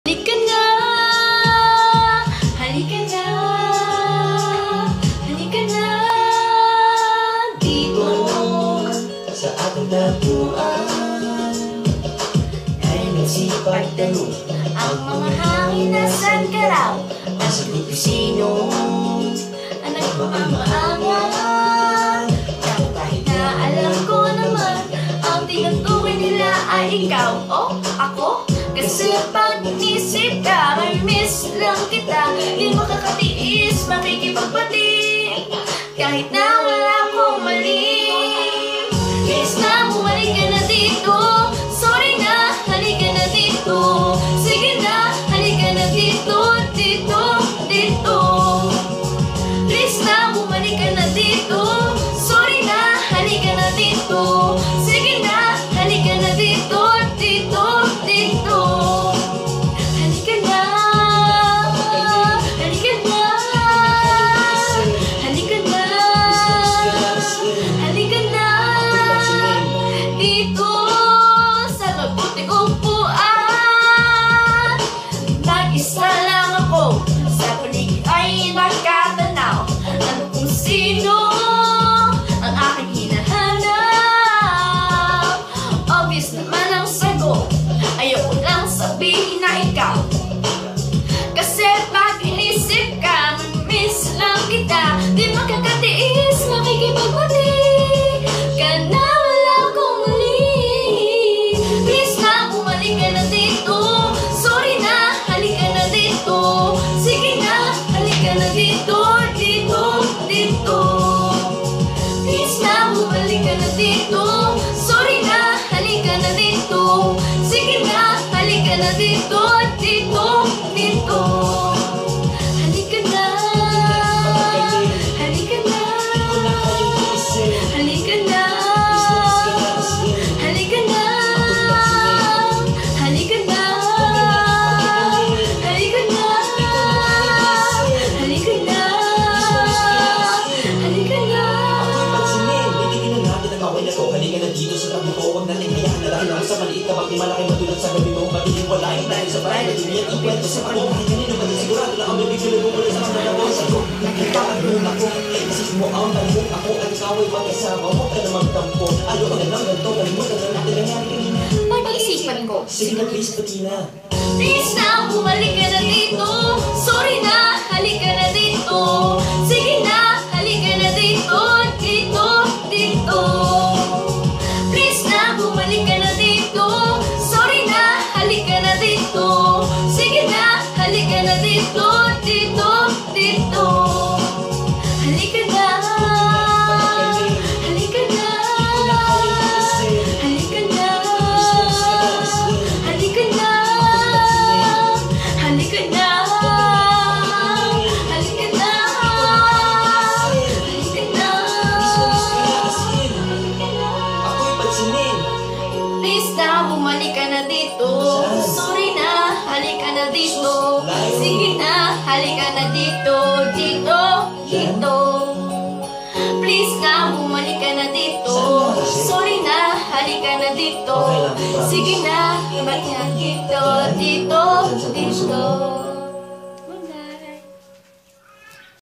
Halika na, halika na, halika na dito sa ating tagpuan ay nagsipagtanong ang mga hangin na saan ka raw. ang sagot ko sino Ang nagmaang-maangan. Kahit na alam ko naman ang tinutukoy nila ay ikaw o ako. Kasi pag inisip ka, may miss lang kita. Di makakatiis, makikipagbati kahit na wala akong mali. Please na, bumalik ka na dito. Sorry na, halika na dito. Sige na, halika na dito, dito, dito. Please na, bumalik ka na dito. Sorry na, halika na dito. Sige na, halika na dito, dito, dito. Halika na, halika na, halika na, halika na dito sa mabuting upuan. Mag-isa lang ako, sa paligid ay nakatanaw. Ano kung sino ang aking hinahanap? Obvious naman ang sagot, ayoko lang sabihin na ikaw. Kasi pag inisip ka, miss lang kita. Di makakatiis, makikipagbati ka na wala akong mali. Please na, bumalik ka na dito. Sorry na, halika na dito. Sige na, halika na dito, dito, dito. Please na, bumalik ka na dito. Sorry na, halika na dito. Sige na, halika na dito, dito, dito. Halika na, halika na, halika na, halika na, halika na, halika na, halika na, halika na. ako'y pagsinin, bibigyan na natin ang away na to. Halika na dito sa tabi ko, huwag natin hayaan na dahil lang sa maliit na bakit malaki matulad sa gabi mo. Magiging walain dahil sa bahay na dumiyan ang kwento sa ako. Kahit kanino maging sigurado na ang bibigyan mo mula sa mga dalawang sagot. Nakita ang buong ako, isip mo ang talmok ako at ikaw ay mag-isama. Huwag ka na magtampo, ayoko na lang ganito. Kalimutan na natin nangyari kanina. Pag-isipan ko. Sige na please, pati na. Please na, bumalik ka na dito. Sorry na, halika na dito. Sige na, halika na dito, dito, dito. Please na, bumalik ka na dito. Sorry na, halika na dito. Sige na, halika na dito, dito, dito. Halika na, halika na, halika na, halika na, halika na, halika na, halika na, Ako'y pagsinin. please na, bumalik ka na dito. Sorry na, halika na dito. Sige na, halika na dito, dito, dito. Please na, bumalik ka na dito. Sorry na, halika na dito. Sige na, balik na dito, dito, dito.